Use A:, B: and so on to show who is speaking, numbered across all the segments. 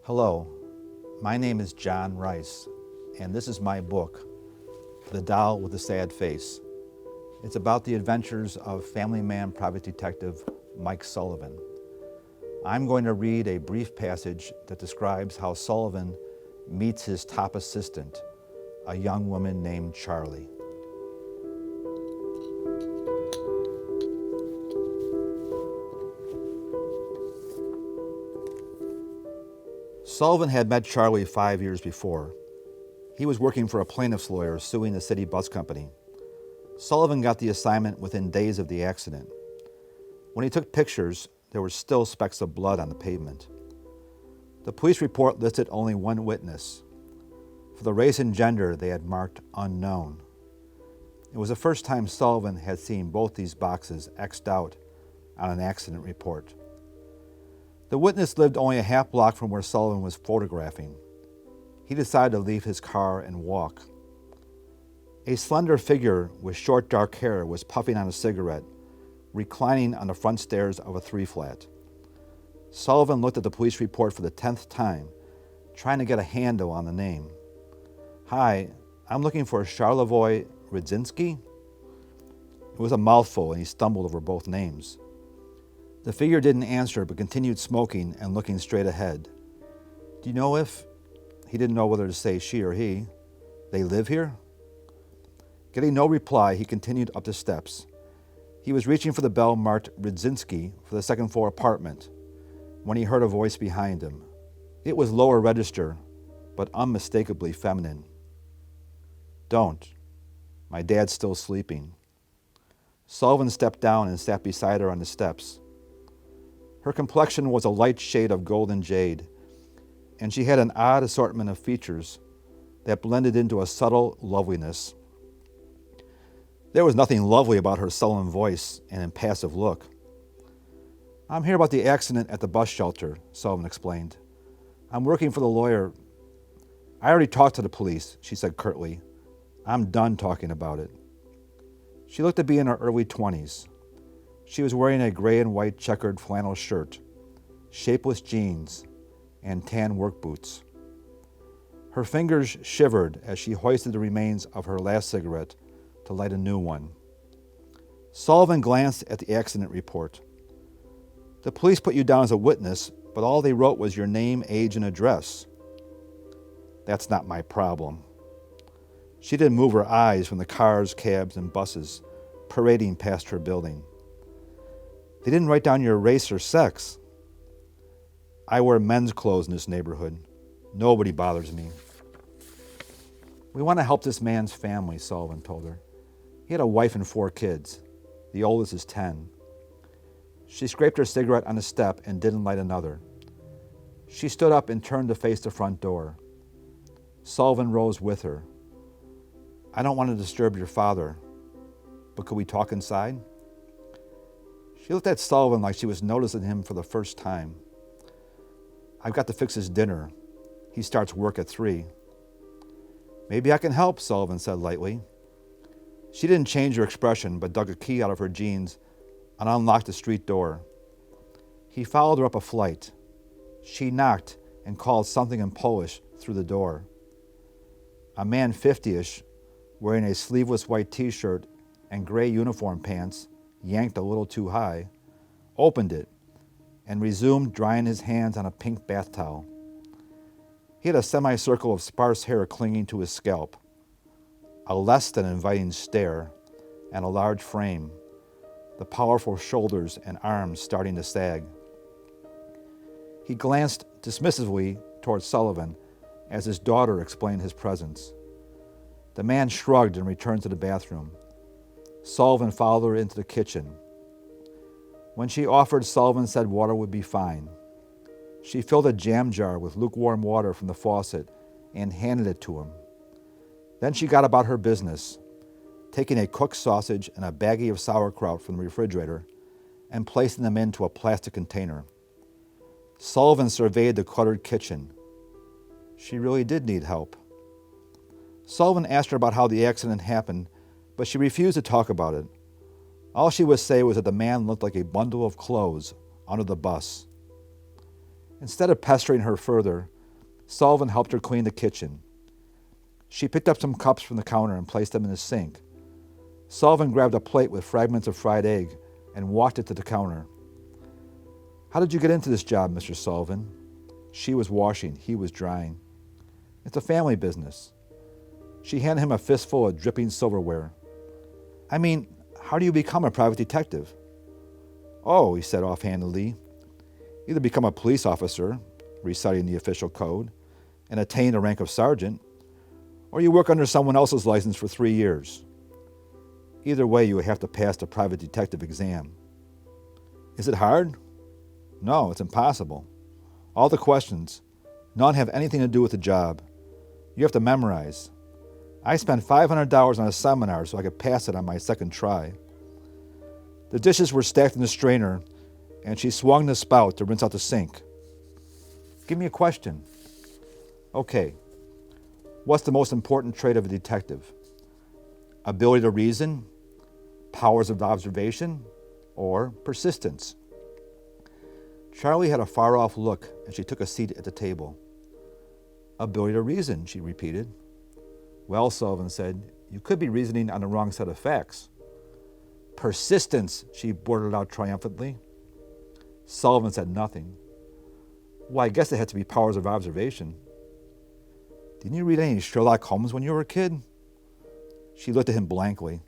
A: Hello, my name is John Rice, and this is my book, The Doll with the Sad Face. It's about the adventures of family man private detective Mike Sullivan. I'm going to read a brief passage that describes how Sullivan meets his top assistant, a young woman named Charlie. Sullivan had met Charlie 5 years before. He was working for a plaintiff's lawyer suing the city bus company. Sullivan got the assignment within days of the accident. When he took pictures, there were still specks of blood on the pavement. The police report listed only one witness. For the race and gender, they had marked unknown. It was the first time Sullivan had seen both these boxes X'd out on an accident report. The witness lived only a half block from where Sullivan was photographing. He decided to leave his car and walk. A slender figure with short dark hair was puffing on a cigarette, reclining on the front stairs of a 3-flat. Sullivan looked at the police report for the 10th time, trying to get a handle on the name. "Hi, I'm looking for Charlevoix Rudzinski." It was a mouthful and he stumbled over both names. The figure didn't answer but continued smoking and looking straight ahead. "Do you know if," he didn't know whether to say she or he, "they live here?" Getting no reply, he continued up the steps. He was reaching for the bell marked Rudzinski for the second-floor apartment when he heard a voice behind him. It was lower register, but unmistakably feminine. "Don't. My dad's still sleeping." Sullivan stepped down and sat beside her on the steps. Her complexion was a light shade of golden jade, and she had an odd assortment of features that blended into a subtle loveliness. There was nothing lovely about her sullen voice and impassive look. "I'm here about the accident at the bus shelter," Sullivan explained. "I'm working for the lawyer." "I already talked to the police," she said curtly. "I'm done talking about it." She looked to be in her early 20s. She was wearing a gray and white checkered flannel shirt, shapeless jeans, and tan work boots. Her fingers shivered as she hoisted the remains of her last cigarette to light a new one. Sullivan glanced at the accident report. "The police put you down as a witness, but all they wrote was your name, age, and address." "That's not my problem." She didn't move her eyes from the cars, cabs, and buses parading past her building. "They didn't write down your race or sex." "I wear men's clothes in this neighborhood. Nobody bothers me." "We want to help this man's family," Sullivan told her. "He had a wife and 4 kids. The oldest is 10. She scraped her cigarette on the step and didn't light another. She stood up and turned to face the front door. Sullivan rose with her. "I don't want to disturb your father, but could we talk inside?" She looked at Sullivan like she was noticing him for the first time. "I've got to fix his dinner. He starts work at 3. "Maybe I can help," Sullivan said lightly. She didn't change her expression, but dug a key out of her jeans and unlocked the street door. He followed her up a flight. She knocked and called something in Polish through the door. A man 50-ish, wearing a sleeveless white t-shirt and gray uniform pants, yanked a little too high, opened it, and resumed drying his hands on a pink bath towel. He had a semicircle of sparse hair clinging to his scalp, a less than inviting stare, and a large frame, the powerful shoulders and arms starting to sag. He glanced dismissively toward Sullivan as his daughter explained his presence. The man shrugged and returned to the bathroom. Sullivan followed her into the kitchen. When she offered, Sullivan said water would be fine. She filled a jam jar with lukewarm water from the faucet and handed it to him. Then she got about her business, taking a cooked sausage and a baggie of sauerkraut from the refrigerator and placing them into a plastic container. Sullivan surveyed the cluttered kitchen. She really did need help. Sullivan asked her about how the accident happened, but she refused to talk about it. All she would say was that the man looked like a bundle of clothes under the bus. Instead of pestering her further, Sullivan helped her clean the kitchen. She picked up some cups from the counter and placed them in the sink. Sullivan grabbed a plate with fragments of fried egg and walked it to the counter. "How did you get into this job, Mr. Sullivan?" She was washing, he was drying. "It's a family business." She handed him a fistful of dripping silverware. "I mean, how do you become a private detective?" "Oh," he said offhandedly, "either become a police officer, reciting the official code, and attain the rank of sergeant, or you work under someone else's license for 3 years. Either way, you have to pass the private detective exam." "Is it hard?" "No, it's impossible. All the questions, none have anything to do with the job. You have to memorize. I spent $500 on a seminar so I could pass it on my second try." The dishes were stacked in the strainer, and she swung the spout to rinse out the sink. "Give me a question." "Okay. What's the most important trait of a detective? Ability to reason, powers of observation, or persistence?" Charlie had a far-off look as she took a seat at the table. "Ability to reason," she repeated. "Well," Sullivan said, "you could be reasoning on the wrong set of facts." "Persistence," she blurted out triumphantly. Sullivan said nothing. "Well, I guess it had to be powers of observation." "Didn't you read any Sherlock Holmes when you were a kid?" She looked at him blankly.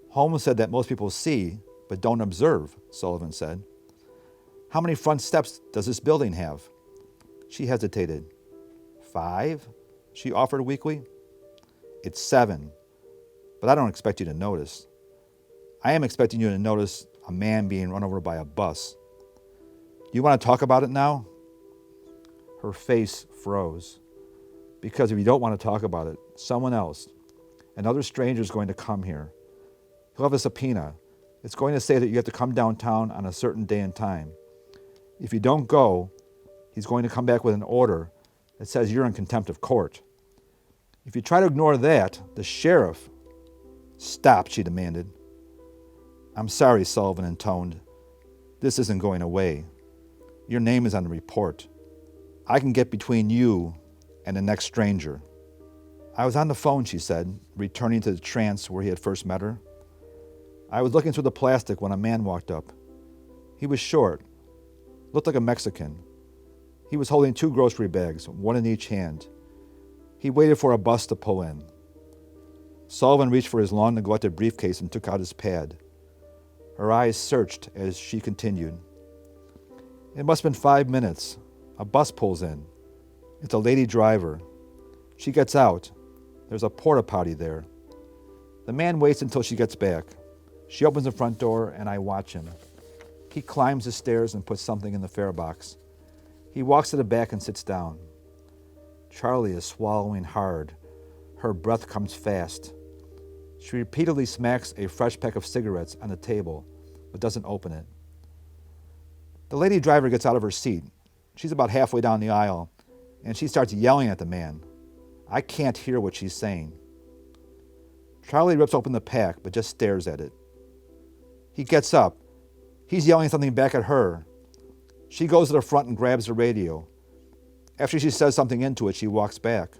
A: "Holmes said that most people see, but don't observe," Sullivan said. "How many front steps does this building have?" She hesitated. 5, she offered weakly. "It's 7, but I don't expect you to notice. I am expecting you to notice a man being run over by a bus. Do you want to talk about it now?" Her face froze. "Because if you don't want to talk about it, someone else, another stranger is going to come here. He'll have a subpoena. It's going to say that you have to come downtown on a certain day and time. If you don't go, he's going to come back with an order that says you're in contempt of court. If you try to ignore that, the sheriff—" "Stop," she demanded. "I'm sorry," Sullivan intoned. "This isn't going away. Your name is on the report. I can get between you and the next stranger." "I was on the phone," she said, returning to the trance where he had first met her. "I was looking through the plastic when a man walked up. He was short, looked like a Mexican. He was holding 2 grocery bags, one in each hand. He waited for a bus to pull in." Sullivan reached for his long-neglected briefcase and took out his pad. Her eyes searched as she continued. "It must have been 5 minutes. A bus pulls in. It's a lady driver. She gets out. There's a porta potty there. The man waits until she gets back. She opens the front door and I watch him. He climbs the stairs and puts something in the fare box. He walks to the back and sits down. Charlie is swallowing hard. Her breath comes fast. She repeatedly smacks a fresh pack of cigarettes on the table, but doesn't open it. The lady driver gets out of her seat. She's about halfway down the aisle, and she starts yelling at the man. I can't hear what she's saying. Charlie rips open the pack, but just stares at it. He gets up. He's yelling something back at her. She goes to the front and grabs the radio. After she says something into it, she walks back.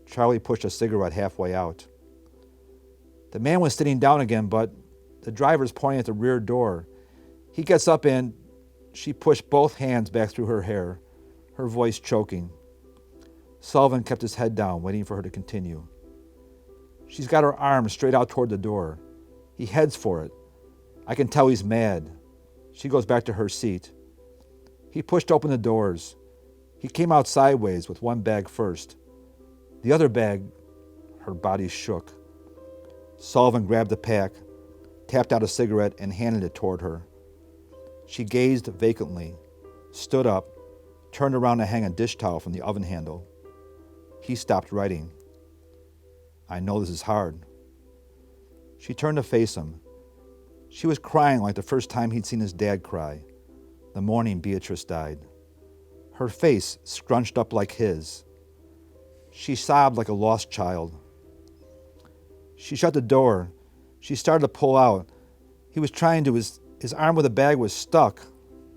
A: Charlie pushed a cigarette halfway out. The man was sitting down again, but the driver's pointing at the rear door. He gets up and she pushed both hands back through her hair, her voice choking. Sullivan kept his head down, waiting for her to continue. She's got her arms straight out toward the door. He heads for it. I can tell he's mad. She goes back to her seat. He pushed open the doors. He came out sideways with one bag first. The other bag, her body shook. Sullivan grabbed the pack, tapped out a cigarette, and handed it toward her. She gazed vacantly, stood up, turned around to hang a dish towel from the oven handle. He stopped writing. I know this is hard. She turned to face him. She was crying like the first time he'd seen his dad cry, the morning Beatrice died. Her face scrunched up like his. She sobbed like a lost child. She shut the door. She started to pull out. He was trying to, his arm with the bag was stuck.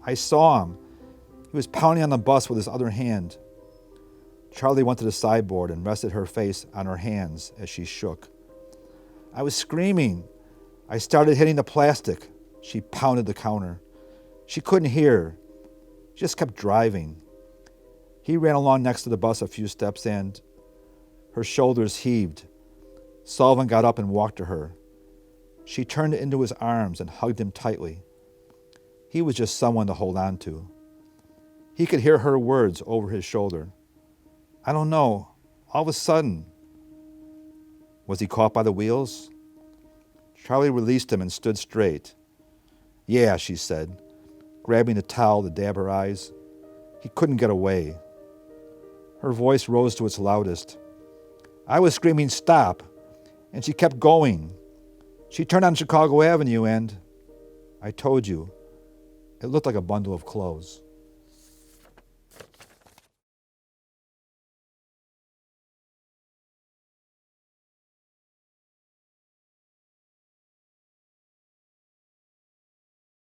A: I saw him. He was pounding on the bus with his other hand. Charlie went to the sideboard and rested her face on her hands as she shook. I was screaming. I started hitting the plastic. She pounded the counter. She couldn't hear. She just kept driving. He ran along next to the bus a few steps and her shoulders heaved. Sullivan got up and walked to her. She turned into his arms and hugged him tightly. He was just someone to hold on to. He could hear her words over his shoulder. I don't know. All of a sudden. Was he caught by the wheels? Charlie released him and stood straight. Yeah, she said, grabbing the towel to dab her eyes. He couldn't get away. Her voice rose to its loudest. I was screaming, stop, and she kept going. She turned on Chicago Avenue and, I told you, it looked like a bundle of clothes.